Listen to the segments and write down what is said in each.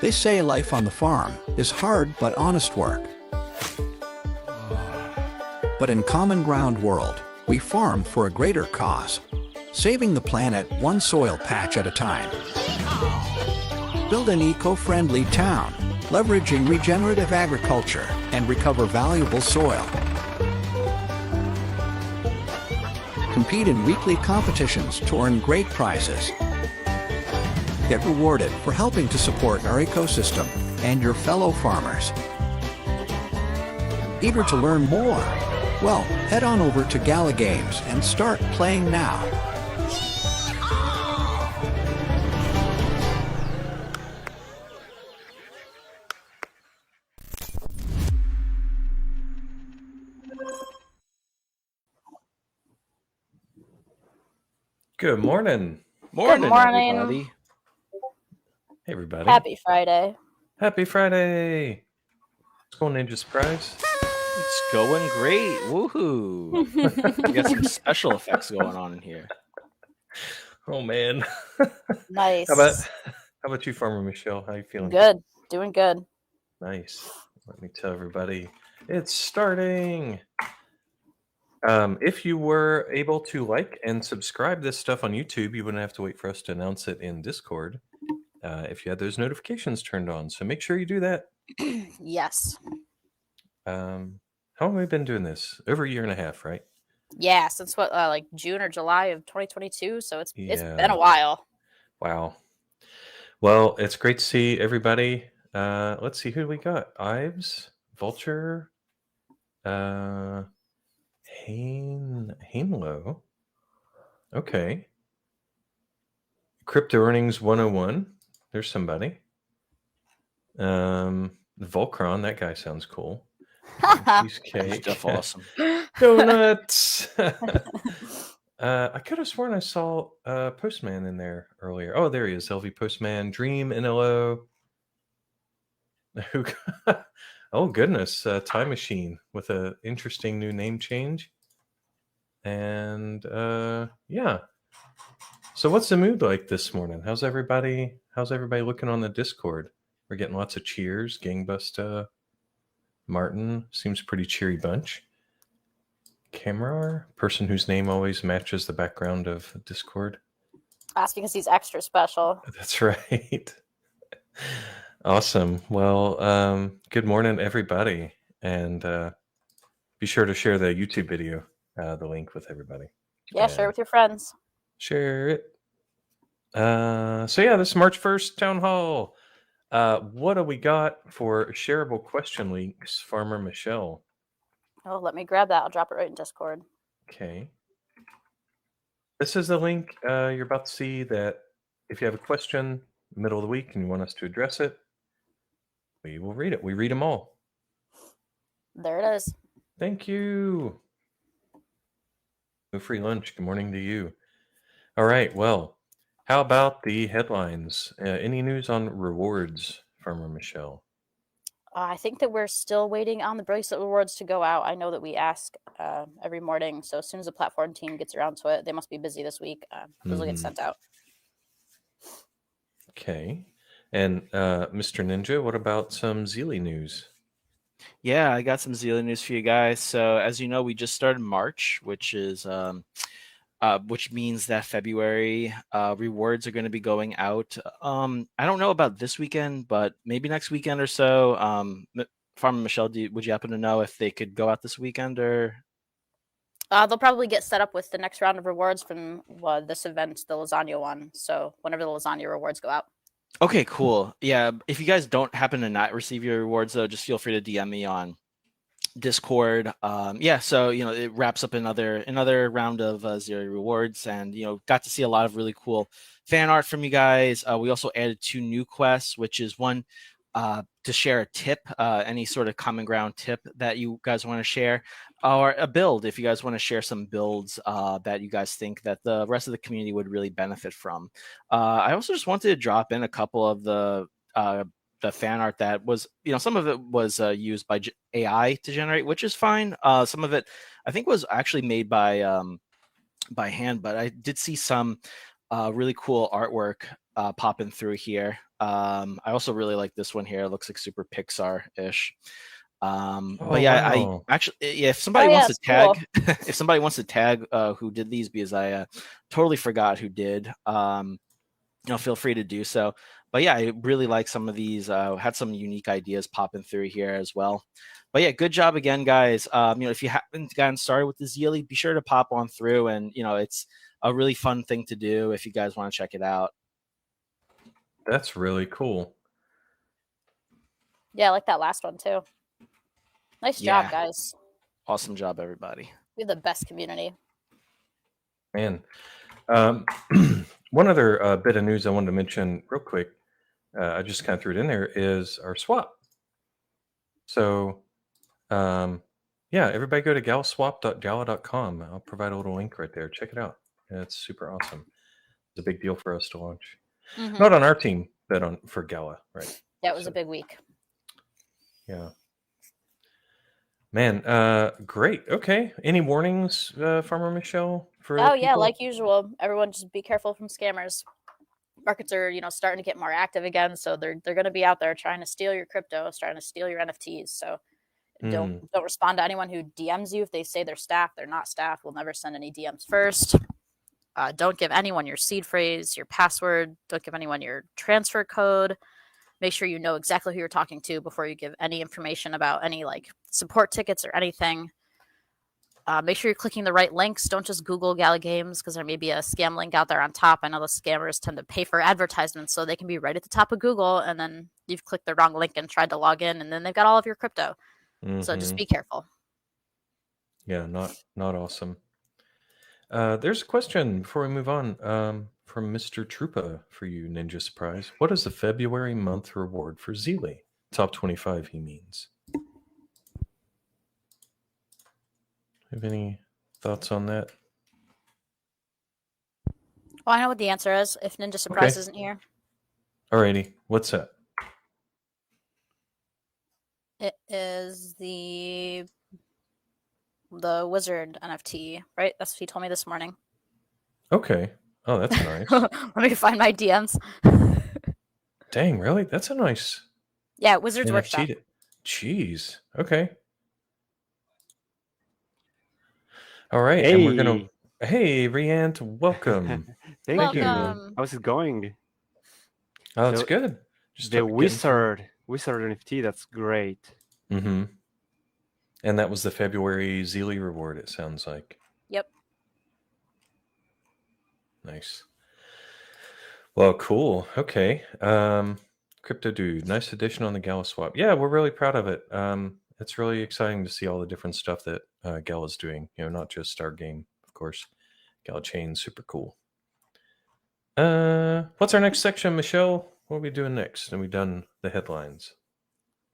They say life on the farm is hard but honest work. But in Common Ground World, we farm for a greater cause, saving the planet one soil patch at a time. Build an eco-friendly town, leveraging regenerative agriculture, and recover valuable soil. Compete in weekly competitions to earn great prizes. Get rewarded for helping to support our ecosystem and your fellow farmers. Eager to learn more? Well, head on over to Gala Games and start playing now. Good morning. Morning, morning. everybody. Hey, everybody. Happy Friday. Happy Friday. What's going on, Ninja Surprise? It's going great. Woohoo. We got some special effects going on in here. Oh, man. Nice. How about you, Farmer Michelle? How you feeling? Good. Doing good. Nice. Let me tell everybody, it's starting. If you were able to like and subscribe this stuff on YouTube, you wouldn't have to wait for us to announce it in Discord if you had those notifications turned on. So make sure you do that. Yes. How long have we been doing this? Over a year and a half, right? Yeah, since what, like June or July of 2022. So it's Yeah. been a while. Wow. Well, it's great to see everybody. Let's see who we got. Ives, Vulture, Hainlow. Okay. Crypto Earnings 101. There's somebody. Volcron, that guy sounds cool. Cheesecake. Stuff awesome. Donuts. I could have sworn I saw Postman in there earlier. Oh, there he is. LV Postman, Dream, NLO. Oh, goodness. Time Machine with an interesting new name change. And yeah. So what's the mood like this morning? How's everybody looking on the Discord? We're getting lots of cheers. Gangbuster. Martin seems pretty cheery bunch. Camera, person whose name always matches the background of Discord. That's because he's extra special. That's right. Awesome. Well, good morning, everybody. And be sure to share the YouTube video, the link with everybody. Yeah, share with your friends. Share it. So yeah, this is March 1st, Town Hall. What do we got for shareable question links, Farmer Michelle? Oh, let me grab that. I'll drop it right in Discord. Okay. This is the link you're about to see that if you have a question middle of the week and you want us to address it, we will read it. We read them all. There it is. Thank you. No free lunch. Good morning to you. All right. Well, how about the headlines? Any news on rewards, Farmer Michelle? I think that we're still waiting on the bracelet rewards to go out. I know that we ask every morning. So as soon as the platform team gets around to it, they must be busy this week. Those will get sent out. Okay. And Mr. Ninja, what about some Zealy news? Yeah, I got some Zealand news for you guys. So as you know, we just started March, which is which means that February rewards are going to be going out. I don't know about this weekend, but maybe next weekend or so. Farmer Michelle, would you happen to know if they could go out this weekend or? They'll probably get set up with the next round of rewards from this event, the lasagna one. So whenever the lasagna rewards go out. Okay, cool. Yeah, if you guys don't happen to not receive your rewards, though, just feel free to DM me on Discord. Yeah, so it wraps up another round of Zero rewards, and got to see a lot of really cool fan art from you guys. We also added 2 new quests, which is one to share a tip, any sort of common ground tip that you guys want to share, or a build if you guys want to share some builds that you guys think that the rest of the community would really benefit from. I also just wanted to drop in a couple of the fan art that was, some of it was used by AI to generate, which is fine. Some of it I think was actually made by hand, but I did see some really cool artwork popping through here. I also really like this one here. It looks like super Pixar-ish. Oh, But yeah, I wow. actually, yeah, if somebody yeah, wants to it's cool. tag, if somebody wants to tag who did these, because I totally forgot who did, feel free to do so. But yeah, I really like some of these. Had some unique ideas popping through here as well. But yeah, good job again, guys. If you haven't gotten started with the Zealy, be sure to pop on through, and it's a really fun thing to do if you guys want to check it out. That's really cool. Yeah, I like that last one too. Nice Yeah. job, guys. Awesome job, everybody. We have the best community. Man. One other bit of news I wanted to mention real quick, I just kind of threw it in there, is our swap. So, yeah, everybody go to galswap.gala.com. I'll provide a little link right there. Check it out. It's super awesome. It's a big deal for us to launch. Mhm. Not on our team, but for Gala, right? Yeah, it was So, a big week. yeah. Man, great. Okay. Any warnings, Farmer Michelle, for Oh yeah, people? like usual. Everyone just be careful from scammers. Markets are, starting to get more active again, so they're going to be out there trying to steal your crypto, trying to steal your NFTs. So don't respond to anyone who DMs you if they say they're staff. They're not staff. We'll never send any DMs first. Don't give anyone your seed phrase, your password. Don't give anyone your transfer code. Make sure you know exactly who you're talking to before you give any information about any support tickets or anything. Make sure you're clicking the right links. Don't just Google Gala Games, because there may be a scam link out there on top. I know the scammers tend to pay for advertisements, so they can be right at the top of Google, and then you've clicked the wrong link and tried to log in, and then they've got all of your crypto. So just be careful. Yeah, not awesome. There's a question before we move on from Mr. Trupa for you, Ninja Surprise. What is the February month reward for Zealy? Top 25, he means. Have any thoughts on that? Well, I know what the answer is if Ninja Surprise isn't here. Alrighty, what's that? It is the wizard NFT, right? That's what he told me this morning. Okay. Oh, that's nice. Let me find my DMs. Dang, really? That's a nice. Yeah, Wizards NFT. Workshop. Jeez. Okay. All right, Hey. and we're gonna. Hey, Riant, welcome. Thank you. Welcome. How's it going? Oh, it's So, good. Just the wizard NFT. That's great. Mm-hmm. And that was the February Zealy reward, it sounds like. Yep. Nice. Well, cool. Okay. Crypto Dude, nice addition on the Gala swap. Yeah, we're really proud of it. It's really exciting to see all the different stuff that Gala's doing. Not just our game, of course. Gala Chain, super cool. What's our next section, Michelle? What are we doing next? And we done the headlines.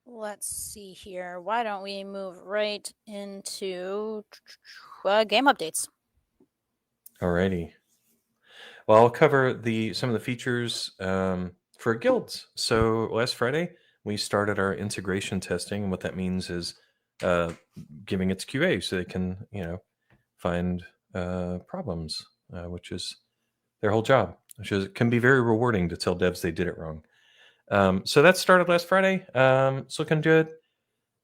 Let's see here. Why don't we move right into game updates? Alrighty. Well, I'll cover some of the features for guilds. So last Friday, we started our integration testing, and what that means is giving its QA so they can, find problems, which is their whole job, which can be very rewarding to tell devs they did it wrong. So that started last Friday. It's looking good.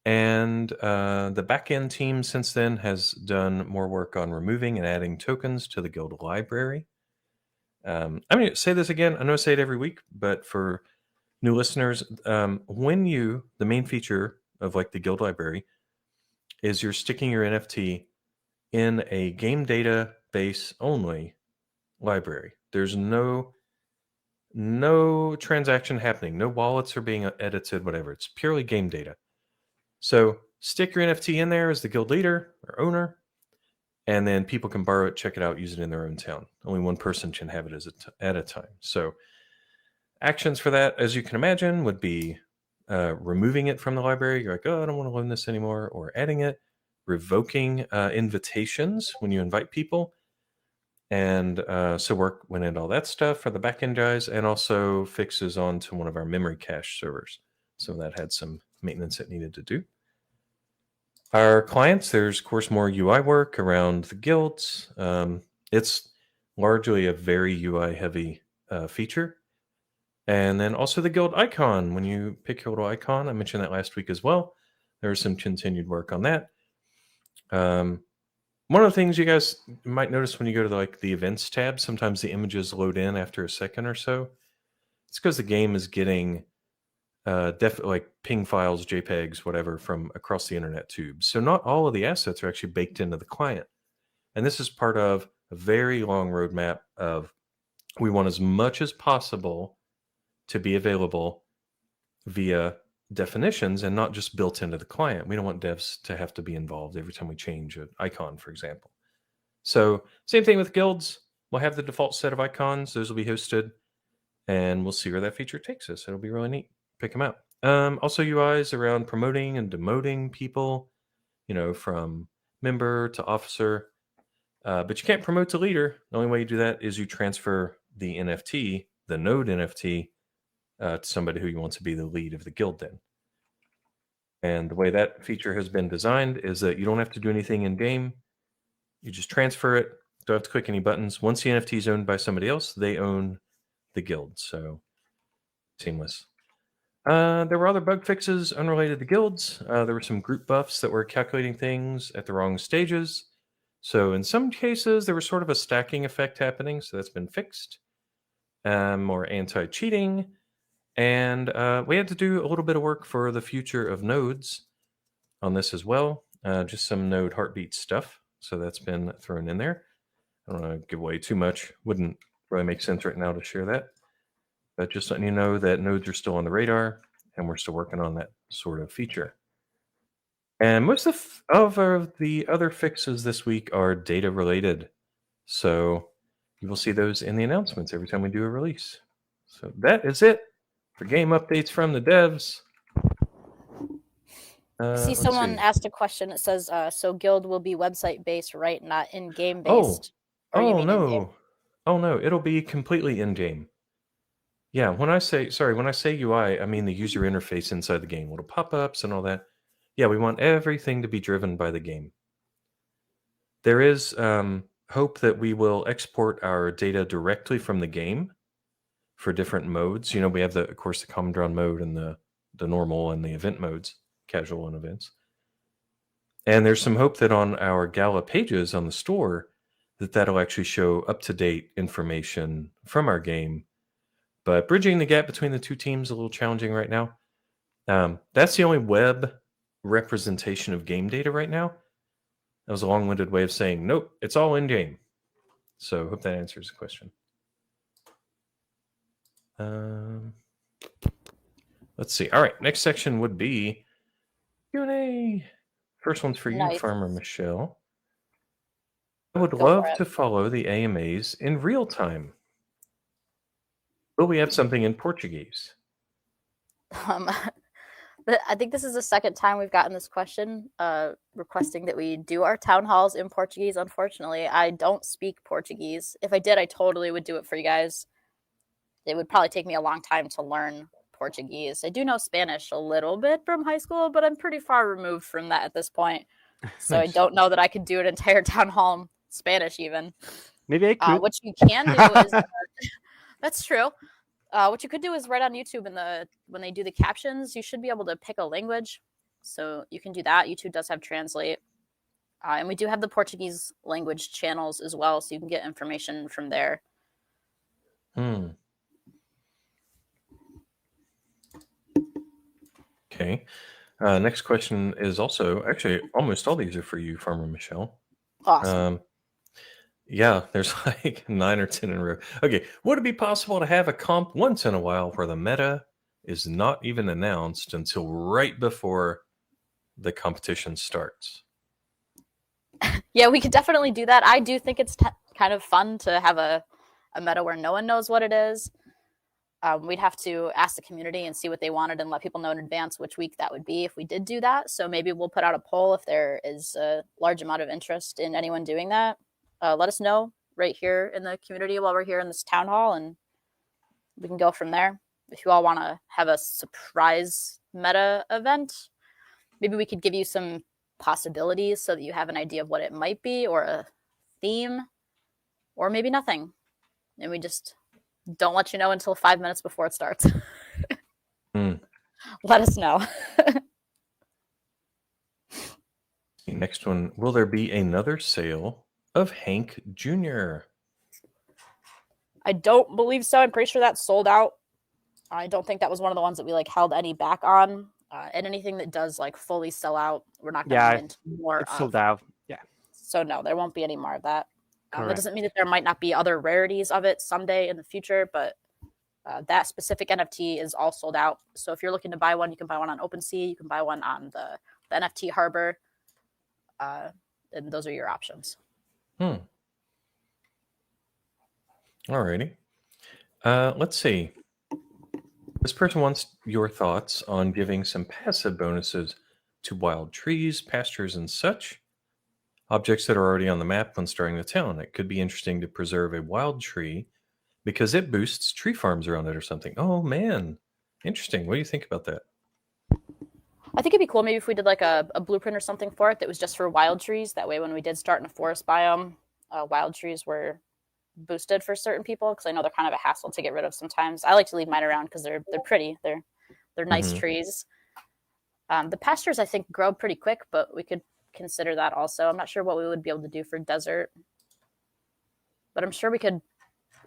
And the backend team since then has done more work on removing and adding tokens to the guild library. I'm going to say this again. I know I say it every week, but for new listeners, the main feature of the guild library is you're sticking your NFT in a game database only library. There's no transaction happening. No wallets are being edited, whatever. It's purely game data. So stick your NFT in there as the guild leader or owner, and then people can borrow it, check it out, use it in their own town. Only one person can have it at a time. So actions for that, as you can imagine, would be removing it from the library. You're like, oh, I don't want to loan this anymore. Or adding it, revoking invitations when you invite people. And so work went into all that stuff for the backend guys, and also fixes onto one of our memory cache servers. So that had some maintenance it needed to do. Our clients, there's of course more UI work around the guilds. It's largely a very UI heavy feature. And then also the guild icon. When you pick your little icon, I mentioned that last week as well. There was some continued work on that. One of the things you guys might notice when you go to the events tab, sometimes the images load in after a second or so. It's because the game is getting ping files, JPEGs, whatever, from across the internet tubes. So not all of the assets are actually baked into the client. And this is part of a very long roadmap of we want as much as possible to be available via definitions and not just built into the client. We don't want devs to have to be involved every time we change an icon, for example. So same thing with guilds. We'll have the default set of icons. Those will be hosted, and we'll see where that feature takes us. It'll be really neat. Pick them out. Also UIs around promoting and demoting people, from member to officer. But you can't promote to leader. The only way you do that is you transfer the NFT, the node NFT, to somebody who you want to be the lead of the guild then. And the way that feature has been designed is that you don't have to do anything in game. You just transfer it. Don't have to click any buttons. Once the NFT is owned by somebody else, they own the guild. So seamless. There were other bug fixes unrelated to guilds. There were some group buffs that were calculating things at the wrong stages. So in some cases, there was sort of a stacking effect happening. So that's been fixed. More anti-cheating. And we had to do a little bit of work for the future of nodes on this as well. Just some node heartbeat stuff. So that's been thrown in there. I don't want to give away too much. Wouldn't really make sense right now to share that. But just letting you know that nodes are still on the radar, and we're still working on that sort of feature. And most of the other fixes this week are data related. So you will see those in the announcements every time we do a release. So that is it for game updates from the devs. See, someone asked a question. It says, so guild will be website based, right? Not in-game based. Oh no, it'll be completely in-game. Yeah, when I say UI, I mean the user interface inside the game, little pop-ups and all that. Yeah, we want everything to be driven by the game. There is hope that we will export our data directly from the game for different modes. We have of course, the common drawn mode and the normal and the event modes, casual and events. And there's some hope that on our Gala pages on the store, that'll actually show up-to-date information from our game. But bridging the gap between the two teams is a little challenging right now. That's the only web representation of game data right now. That was a long-winded way of saying, nope, it's all in-game. So hope that answers the question. Let's see. All right, next section would be Q&A. First one's for you, Farmer Michelle. I would love to follow the AMAs in real time. Will we have something in Portuguese? I think this is the second time we've gotten this question requesting that we do our town halls in Portuguese. Unfortunately, I don't speak Portuguese. If I did, I totally would do it for you guys. It would probably take me a long time to learn Portuguese. I do know Spanish a little bit from high school, but I'm pretty far removed from that at this point. So I don't know that I could do an entire town hall in Spanish even. Maybe I could. What you can do is... that's true. What you could do is write on YouTube when they do the captions, you should be able to pick a language. So you can do that. YouTube does have Translate. And we do have the Portuguese language channels as well, so you can get information from there. Okay. Next question is also, actually, almost all these are for you, Farmer Michelle. Awesome. Yeah, there's like 9 or 10 in a row. Okay, would it be possible to have a comp once in a while where the meta is not even announced until right before the competition starts? Yeah, we could definitely do that. I do think it's kind of fun to have a meta where no one knows what it is. We'd have to ask the community and see what they wanted and let people know in advance which week that would be if we did do that. So maybe we'll put out a poll if there is a large amount of interest in anyone doing that. Let us know right here in the community while we're here in this town hall, and we can go from there. If you all want to have a surprise meta event, maybe we could give you some possibilities so that you have an idea of what it might be, or a theme, or maybe nothing. And we just Don't let you know until 5 minutes before it starts. Hmm. Let us know. Next one. Will there be another sale of Hank Jr.? I don't believe so. I'm pretty sure that's sold out. I don't think that was one of the ones that we like held any back on. And anything that does like fully sell out, we're not going to Yeah, mint more it's of. sold out. Yeah, So no, there won't be any more of that. That correct. doesn't mean that there might not be other rarities of it someday in the future, but that specific NFT is all sold out. So if you're looking to buy one, you can buy one on OpenSea, you can buy one on the NFT Harbor, and those are your options. Alrighty. Let's see. This person wants your thoughts on giving some passive bonuses to wild trees, pastures, and such. Objects that are already on the map when starting the town. It could be interesting to preserve a wild tree because it boosts tree farms around it or something. Oh, man. Interesting. What do you think about that? I think it'd be cool maybe if we did like a blueprint or something for it that was just for wild trees. That way, when we did start in a forest biome, wild trees were boosted for certain people because I know they're kind of a hassle to get rid of sometimes. I like to leave mine around because they're pretty. They're nice trees. The pastures I think grow pretty quick, but we could consider that also. I'm not sure what we would be able to do for desert, but I'm sure we could.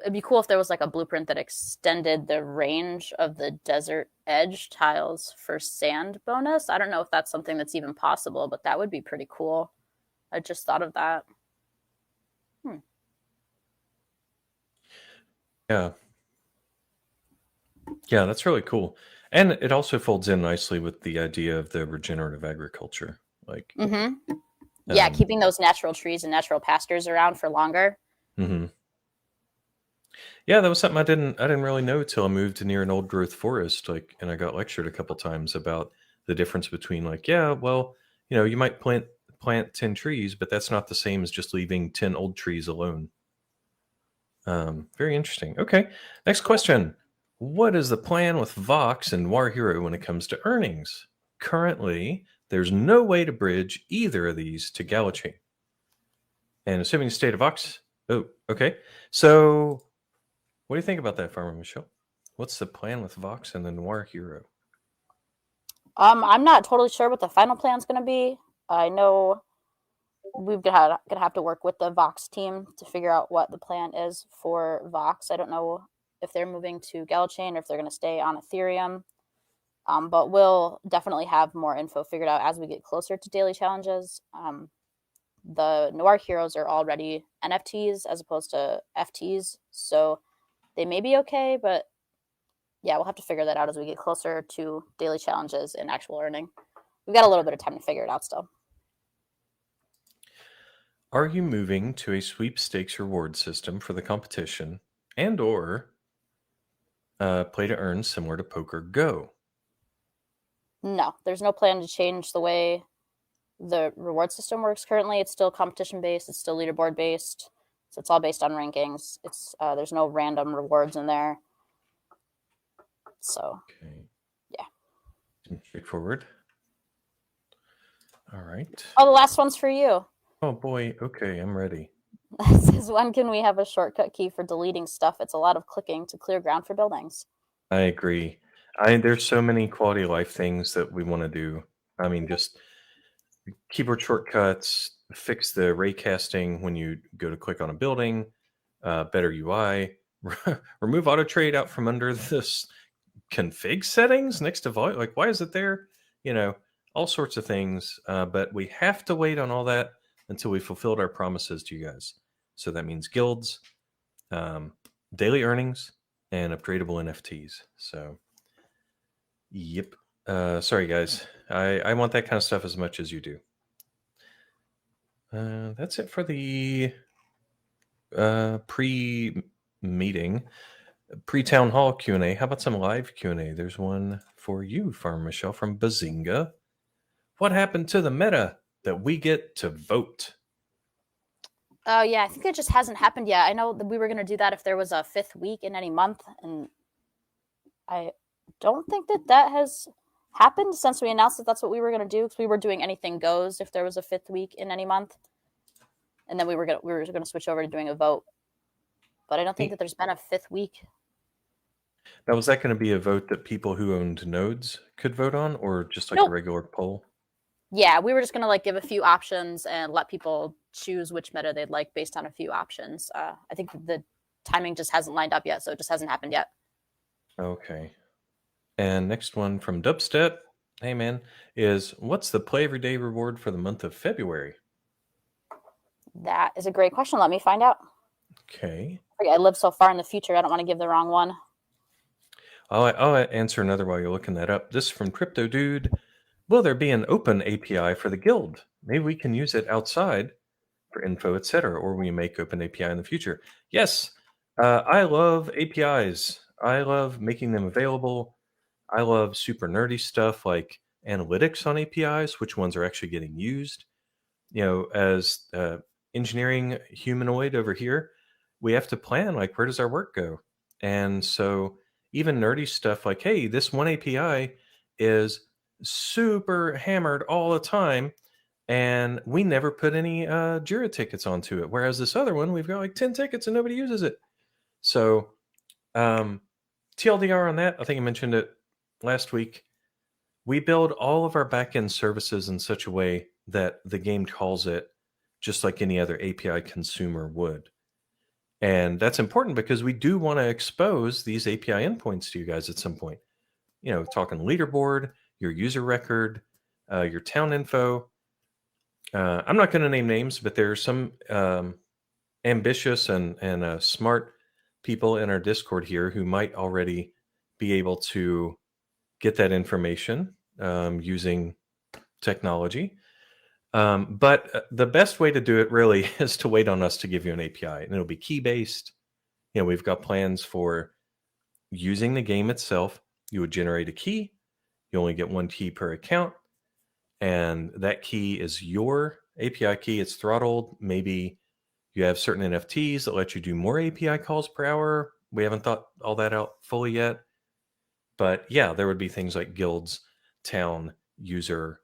It'd be cool if there was like a blueprint that extended the range of the desert edge tiles for sand bonus. I don't know if that's something that's even possible, but that would be pretty cool. I just thought of that. Yeah. Yeah, that's really cool. And it also folds in nicely with the idea of the regenerative agriculture. Like, yeah, keeping those natural trees and natural pastures around for longer. Yeah, that was something I didn't really know till I moved near an old growth forest. Like, and I got lectured a couple times about the difference between like, yeah, well, you might plant 10 trees, but that's not the same as just leaving 10 old trees alone. Very interesting. Okay, next question. What is the plan with Vox and War Hero when it comes to earnings? Currently, there's no way to bridge either of these to Gala chain. And assuming the state of Vox, oh, okay. So, what do you think about that, Farmer Michelle? What's the plan with Vox and the Noir Hero? I'm not totally sure what the final plan's going to be. I know we're gonna have to work with the Vox team to figure out what the plan is for Vox. I don't know if they're moving to Galachain or if they're going to stay on Ethereum. But we'll definitely have more info figured out as we get closer to daily challenges. The Noir Heroes are already NFTs as opposed to FTs, so they may be okay, but yeah, we'll have to figure that out as we get closer to daily challenges and actual earning. We've got a little bit of time to figure it out still. Are you moving to a sweepstakes reward system for the competition and or play to earn similar to Poker Go? No, there's no plan to change the way the reward system works currently. It's still competition based. It's still leaderboard based. So it's all based on rankings. It's there's no random rewards in there. So Okay. Yeah. Straightforward. All right. Oh, the last one's for you. Oh boy. Okay, I'm ready. It says, when can we have a shortcut key for deleting stuff? It's a lot of clicking to clear ground for buildings. I agree. There's so many quality of life things that we want to do. I mean, just keyboard shortcuts, fix the raycasting when you go to click on a building, better UI, remove auto trade out from under this config settings next to volume. Like, why is it there? All sorts of things. But we have to wait on all that until we fulfilled our promises to you guys. So that means guilds, daily earnings, and upgradable NFTs. So, yep. Sorry, guys. I want that kind of stuff as much as you do. That's it for the pre-meeting, pre-town hall Q&A. How about some live Q&A? There's one for you, Farmer Michelle from Bazinga. What happened to the meta that we get to vote? Oh, yeah, I think it just hasn't happened yet. I know that we were going to do that if there was a 5th week in any month, and I don't think that has happened since we announced that that's what we were going to do, because we were doing anything goes if there was a 5th week in any month, and then we were going to switch over to doing a vote. But I don't think that there's been a 5th week Now, was that going to be a vote that people who owned nodes could vote on, or just like a Nope. regular poll? Yeah, we were just gonna like give a few options and let people choose which meta they'd like based on a few options. I think the timing just hasn't lined up yet, so it just hasn't happened yet. Okay. And next one from Dubstep. Hey man, is what's the play every day reward for the month of February? That is a great question. Let me find out. Okay. I live so far in the future, I don't want to give the wrong one. I'll answer another while you're looking that up. This is from Crypto Dude. Will there be an open API for the guild? Maybe we can use it outside for info, etc., or we make open API in the future. Yes, I love APIs. I love making them available. I love super nerdy stuff like analytics on APIs, which ones are actually getting used. As engineering humanoid over here, we have to plan like where does our work go, and so even nerdy stuff like, hey, this one API is super hammered all the time, and we never put any Jira tickets onto it. Whereas this other one, we've got like 10 tickets and nobody uses it. So TLDR on that, I think I mentioned it last week. We build all of our backend services in such a way that the game calls it just like any other API consumer would. And that's important because we do want to expose these API endpoints to you guys at some point. Talking leaderboard, your user record, your town info. I'm not going to name names, but there are some ambitious and smart people in our Discord here who might already be able to get that information using technology. But the best way to do it really is to wait on us to give you an API, and it'll be key based. We've got plans for using the game itself. You would generate a key. You only get one key per account, and that key is your API key. It's throttled. Maybe you have certain NFTs that let you do more API calls per hour. We haven't thought all that out fully yet. But yeah, there would be things like guilds, town, user,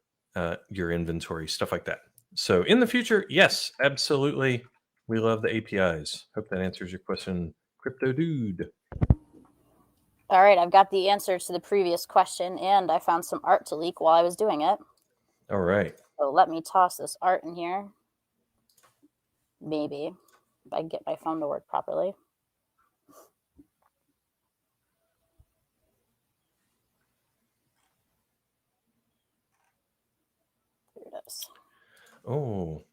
your inventory, stuff like that. So in the future, yes, absolutely. We love the APIs. Hope that answers your question, Crypto Dude. All right, I've got the answer to the previous question, and I found some art to leak while I was doing it. All right. So let me toss this art in here. Maybe, if I can get my phone to work properly. Here it is. Oh,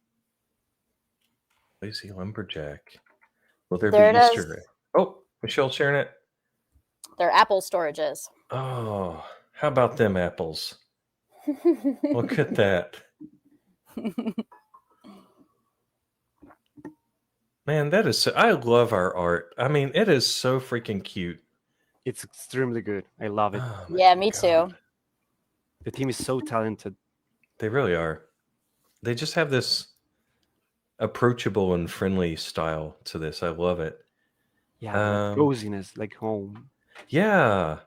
lazy lumberjack. Will there There be it Easter is. egg? Oh, Michelle sharing it. They're Apple storages. Oh, how about them apples? Look at that. Man, that is so, I love our art. I mean, it is so freaking cute. It's extremely good. I love it. Oh, my Yeah, me God. too. The team is so talented. They really are. They just have this approachable and friendly style to this. I love it. Yeah, like coziness, like home. Yeah.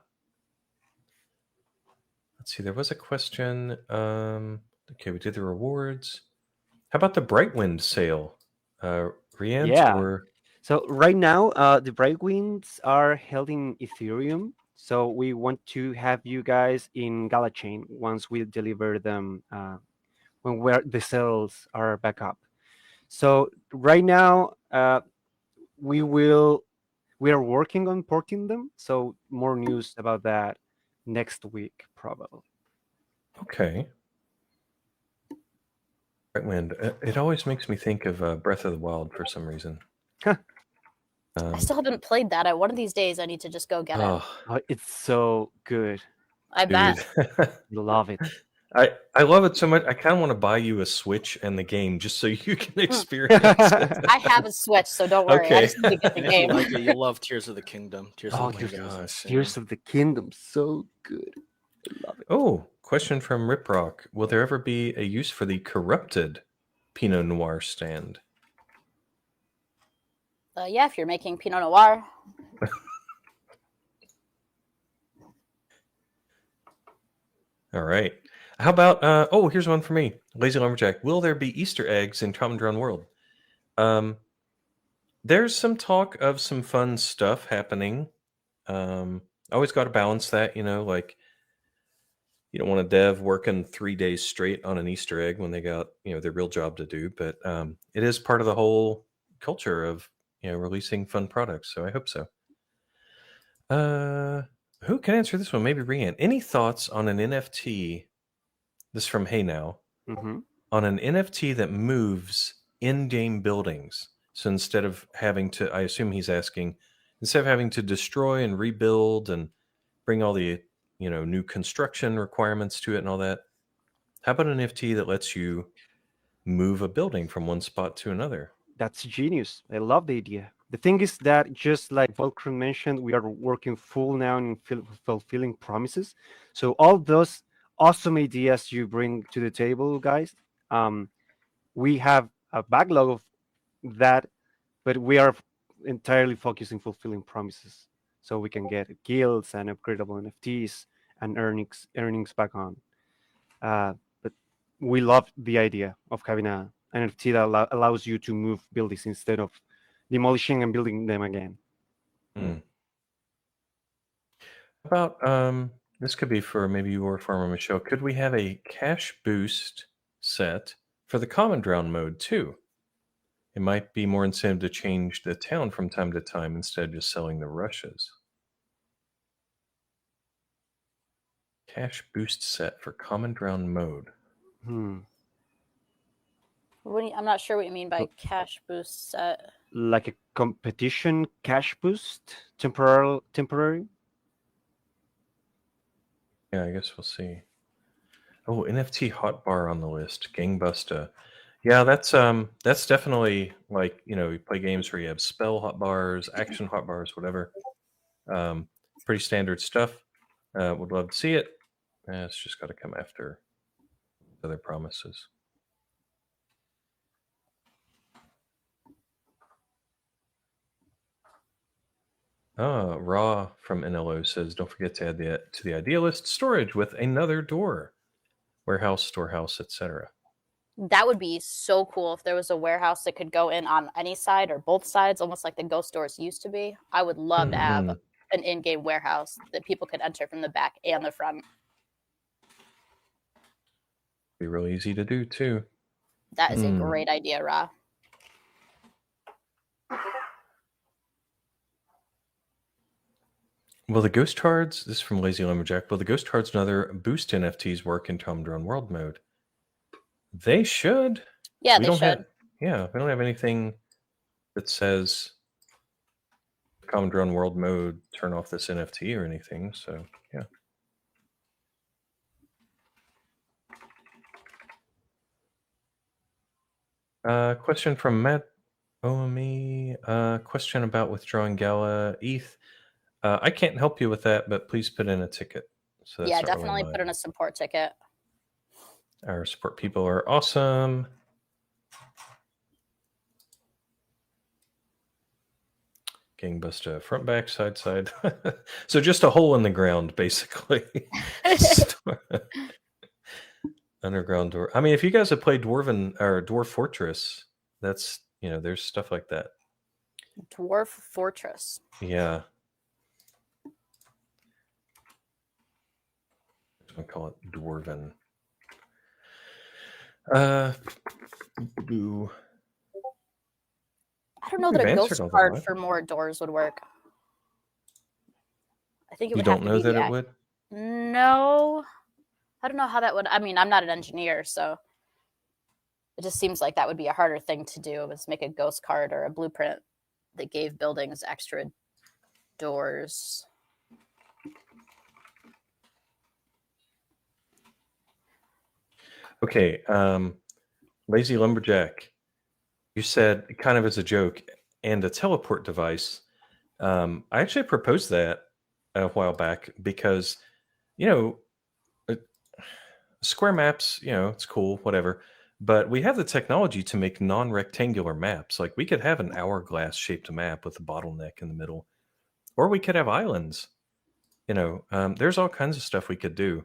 Let's see. There was a question. Okay, we did the rewards. How about the Brightwind sale? Riant Yeah. or So right now, the Brightwinds are held in Ethereum. So we want to have you guys in Gala chain once we deliver them when the sales are back up. So right now, we are working on porting them. So more news about that next week, probably. okay. Brightwind. It always makes me think of Breath of the Wild for some reason. I still haven't played that. One of these days, I need to just go get it. Oh, It's so good. I bet. dude. Love it. I love it so much. I kind of want to buy you a Switch and the game just so you can experience it. I have a Switch, so don't worry. Okay. I just need to get the If you game. like it, you'll love Tears of the Kingdom. Tears Oh of the my Kingdom is gosh. insane. Tears of the Kingdom, so good. I love it. Oh, question from Riprock. Will there ever be a use for the corrupted Pinot Noir stand? Yeah, if you're making Pinot Noir. All right. How about, here's one for me. Lazy Lumberjack. Will there be Easter eggs in Common Ground World? There's some talk of some fun stuff happening. always got to balance that, like you don't want a dev working 3 days straight on an Easter egg when they got, their real job to do. But it is part of the whole culture of, releasing fun products. So I hope so. Who can answer this one? Maybe Rian. Any thoughts on an NFT? This is from Hey Now. Mm-hmm. On an NFT that moves in-game buildings. So instead of having to, I assume he's asking, instead of having to destroy and rebuild and bring all the, new construction requirements to it and all that, how about an NFT that lets you move a building from one spot to another? That's genius. I love the idea. The thing is that, just like Volkran mentioned, we are working full now in fulfilling promises. So all those awesome ideas you bring to the table, guys, we have a backlog of that, but we are entirely focusing fulfilling promises, so we can get guilds and upgradable NFTs and earnings back on. But we love the idea of having an NFT that allows you to move buildings instead of demolishing and building them again. About this could be for maybe you or Farmer Michelle. Could we have a cash boost set for the common drown mode too? It might be more incentive to change the town from time to time instead of just selling the rushes. Cash boost set for common drown mode. Hmm. I'm not sure what you mean by cash boost set. Like a competition cash boost, temporary. Yeah, I guess we'll see. Oh, NFT hotbar on the list. Gangbuster. Yeah, that's definitely like, you play games where you have spell hotbars, action hotbars, whatever. Pretty standard stuff. Would love to see it. It's just got to come after other promises. Raw from NLO says, don't forget to add to the idea list storage with another door, warehouse, storehouse, etc. That would be so cool if there was a warehouse that could go in on any side or both sides, almost like the ghost doors used to be. I would love to have an in-game warehouse that people could enter from the back and the front. Be real easy to do too. That is a great idea, Ra. Will the ghost cards, this is from Lazy Lumberjack, will the ghost cards and other boost NFTs work in Tom Drone World mode? They should. Yeah, they should. We don't have anything that says Common Drone World mode, turn off this NFT or anything. So, yeah. Question from Matt Omi. Question about withdrawing Gala ETH. I can't help you with that, but please put in a ticket. So that's definitely put in a support ticket. Our support people are awesome. Gangbuster, front, back, side, side. So just a hole in the ground, basically. Underground door. I mean, if you guys have played Dwarf Fortress, that's, there's stuff like that. Dwarf Fortress. Yeah. I'll call it Dwarven. I don't know that a ghost card for more doors would work. I think it would. You don't know that it would? No. I don't know how that would. I mean, I'm not an engineer, so it just seems like that would be a harder thing to do, is make a ghost card or a blueprint that gave buildings extra doors. Okay, Lazy Lumberjack, you said, kind of as a joke, and a teleport device. I actually proposed that a while back because, square maps, it's cool, whatever. But we have the technology to make non-rectangular maps. Like, we could have an hourglass-shaped map with a bottleneck in the middle. Or we could have islands. There's all kinds of stuff we could do.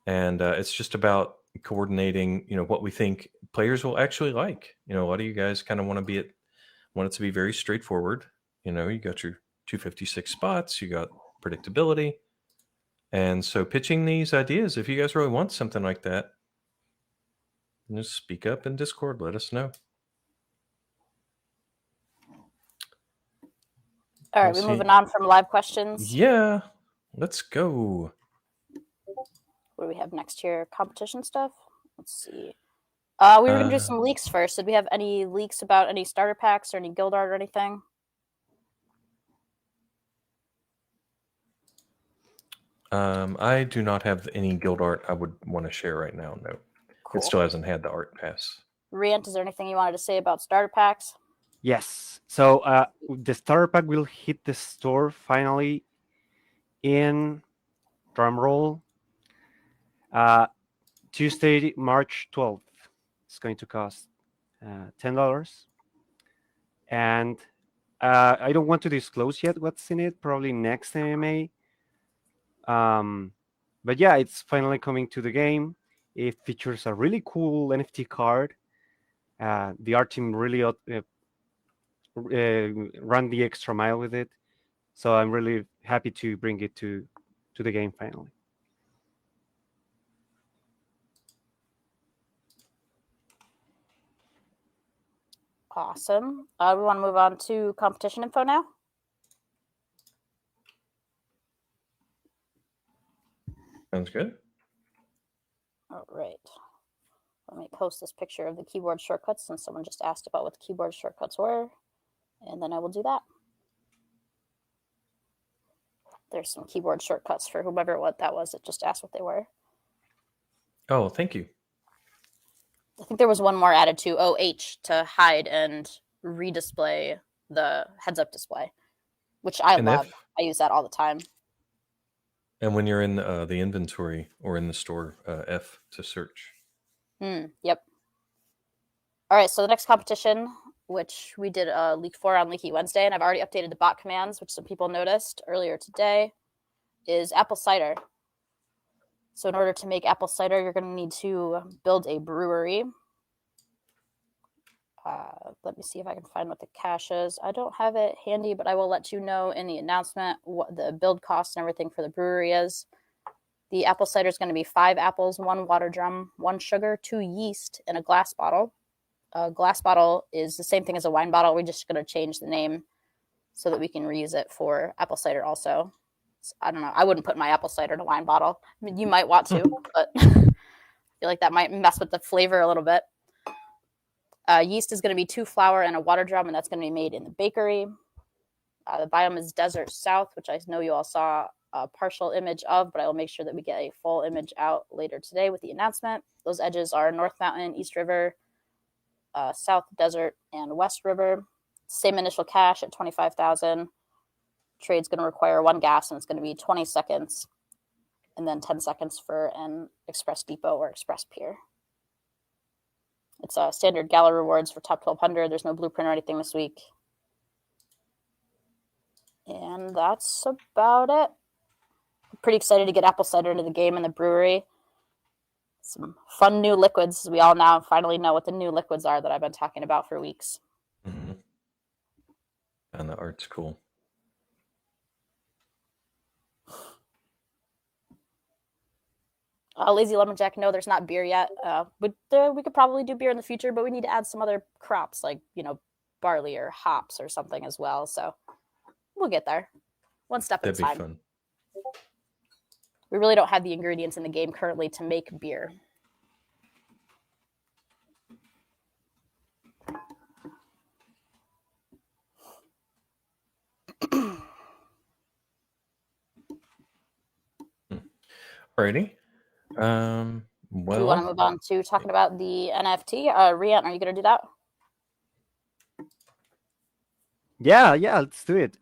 And it's just about coordinating, what we think players will actually like. A lot of you guys kind of want it to be very straightforward. You got your 256 spots, you got predictability. And so pitching these ideas, if you guys really want something like that, just speak up in Discord, let us know. All right, Let's we're see. moving on from live questions. Yeah, let's go. What do we have next here? Competition stuff? Let's see. We were going to do some leaks first. Did we have any leaks about any starter packs or any guild art or anything? I do not have any guild art I would want to share right now. No, Cool. it still hasn't had the art pass. Riant, is there anything you wanted to say about starter packs? Yes. So the starter pack will hit the store finally in drumroll Tuesday, March 12th. It's going to cost $10. And I don't want to disclose yet what's in it, probably next AMA. But yeah, it's finally coming to the game. It features a really cool NFT card. The art team really run the extra mile with it. So I'm really happy to bring it to the game finally. Awesome. We want to move on to competition info now. Sounds good. All right. Let me post this picture of the keyboard shortcuts since someone just asked about what the keyboard shortcuts were, and then I will do that. There's some keyboard shortcuts for whomever what that was that just asked what they were. Oh, thank you. I think there was one more added to OH to hide and redisplay the heads-up display, which I love. F? I use that all the time. And when you're in the inventory or in the store, F to search. Yep. All right, so the next competition, which we did a leak for on Leaky Wednesday, and I've already updated the bot commands, which some people noticed earlier today, is apple cider. So in order to make apple cider, you're going to need to build a brewery. Let me see if I can find what the cache is. I don't have it handy, but I will let you know in the announcement what the build costs and everything for the brewery is. The apple cider is going to be 5 apples, 1 water drum, 1 sugar, 2 yeast, and a glass bottle. A glass bottle is the same thing as a wine bottle. We're just going to change the name so that we can reuse it for apple cider also. So, I don't know. I wouldn't put my apple cider in a wine bottle. I mean, you might want to, but I feel like that might mess with the flavor a little bit. Yeast is going to be 2 flour and a water drum, and that's going to be made in the bakery. The biome is Desert South, which I know you all saw a partial image of, but I will make sure that we get a full image out later today with the announcement. Those edges are North Mountain, East River, South Desert, and West River. Same initial cache at 25,000. Trade's going to require 1 gas, and it's going to be 20 seconds, and then 10 seconds for an express depot or express pier. It's standard Gala rewards for top 1,200. There's no blueprint or anything this week. And that's about it. I'm pretty excited to get apple cider into the game in the brewery. Some fun new liquids. We all now finally know what the new liquids are that I've been talking about for weeks. Mm-hmm. And the art's cool. Lazy Lumberjack, no, there's not beer yet. We could probably do beer in the future, but we need to add some other crops like, barley or hops or something as well. So we'll get there. One step at a time. That'd be fun. We really don't have the ingredients in the game currently to make beer. Alrighty. Do you want to move on to talking about the NFT? Rian, are you going to do that? Yeah, let's do it.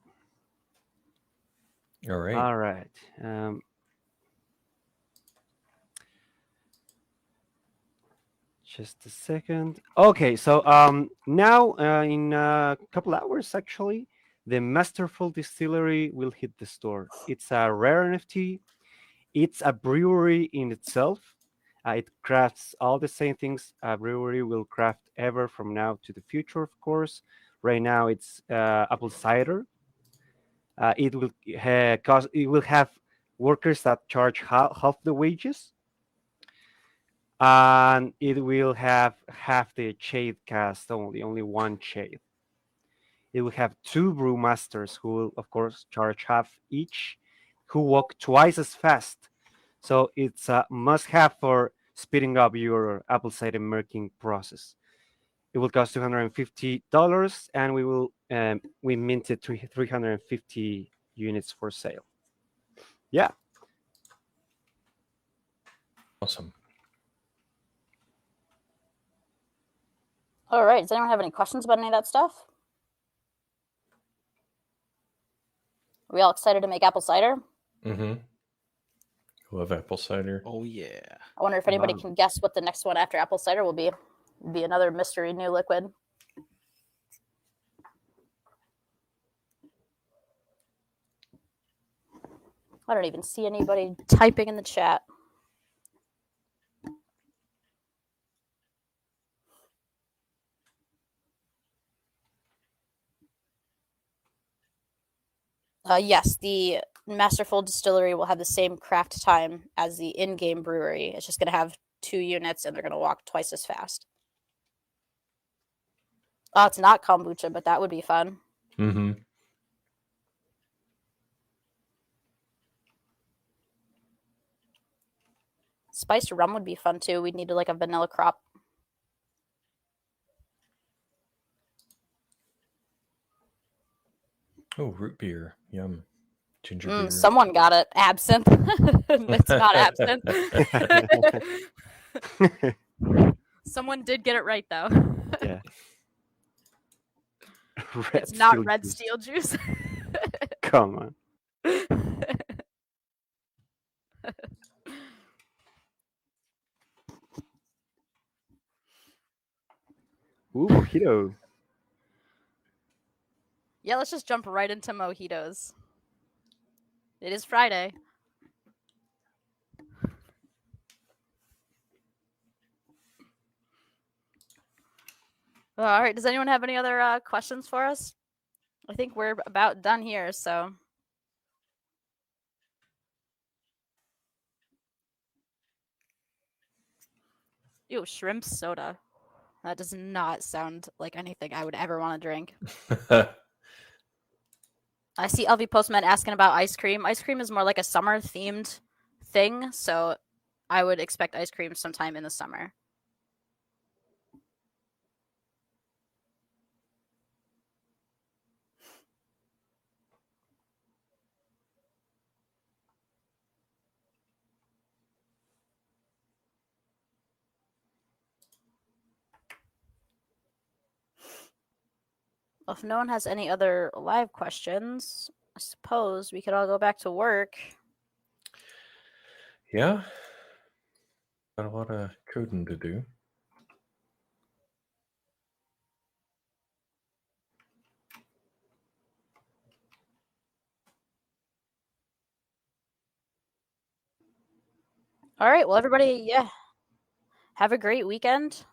All right. All right. Just a second. Okay, so now in a couple hours, actually, the Masterful Distillery will hit the store. It's a rare NFT. It's a brewery in itself. It crafts all the same things a brewery will craft ever from now to the future, of course. Right now, it's apple cider. It will cost. It will have workers that charge half the wages, and it will have half the shade cast only one shade. It will have two brewmasters who will, of course, charge half each, who walk twice as fast. So it's a must-have for speeding up your apple cider making process. It will cost $250, and we minted 350 units for sale. Yeah. Awesome. All right. Does anyone have any questions about any of that stuff? Are we all excited to make apple cider? Mm-hmm. Love apple cider. Oh yeah. I wonder if anybody Wow. can guess what the next one after apple cider will be. It'll be another mystery new liquid. I don't even see anybody typing in the chat. Yes, the Masterful Distillery will have the same craft time as the in-game brewery. It's just going to have 2 units, and they're going to walk twice as fast. Oh, it's not kombucha, but that would be fun. Mm-hmm. Spiced rum would be fun too. We'd need like a vanilla crop. Oh, root beer. Yum. Ginger beer. Someone got it. Absinthe. It's not absinthe. Someone did get it right though. Yeah. It's not steel red juice. steel juice. Come on. Ooh, mojito. Yeah, let's just jump right into mojitos. It is Friday. All right. Does anyone have any other questions for us? I think we're about done here, so. Ew, shrimp soda. That does not sound like anything I would ever want to drink. I see LV Postman asking about ice cream. Ice cream is more like a summer themed thing, so I would expect ice cream sometime in the summer. If no one has any other live questions, I suppose we could all go back to work. Yeah. Got a lot of coding to do. All right. Well, everybody, yeah. Have a great weekend.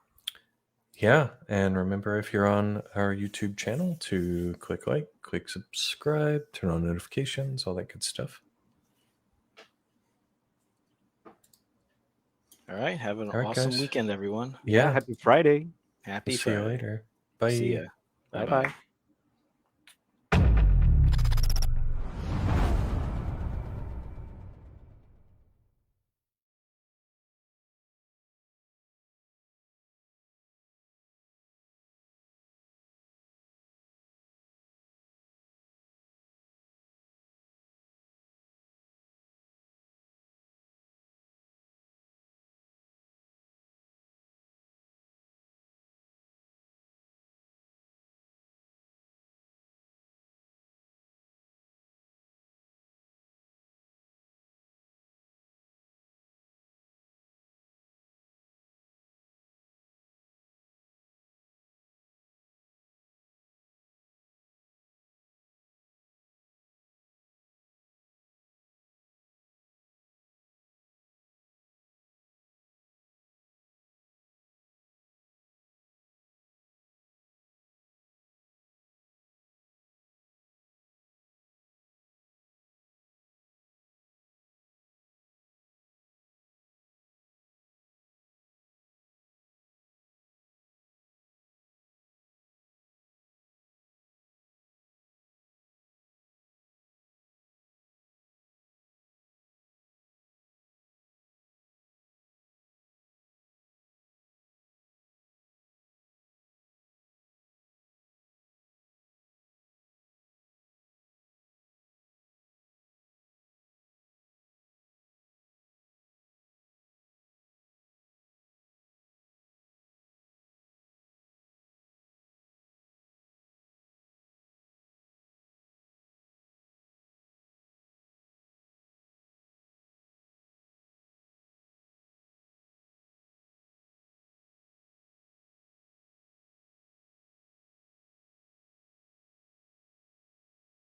Yeah, and remember if you're on our YouTube channel to click like, click subscribe, turn on notifications, all that good stuff. All right. Have an All right, awesome guys. weekend, everyone. Yeah. Happy Friday. Happy See Friday. you later. Bye. See ya. Bye Bye-bye. bye.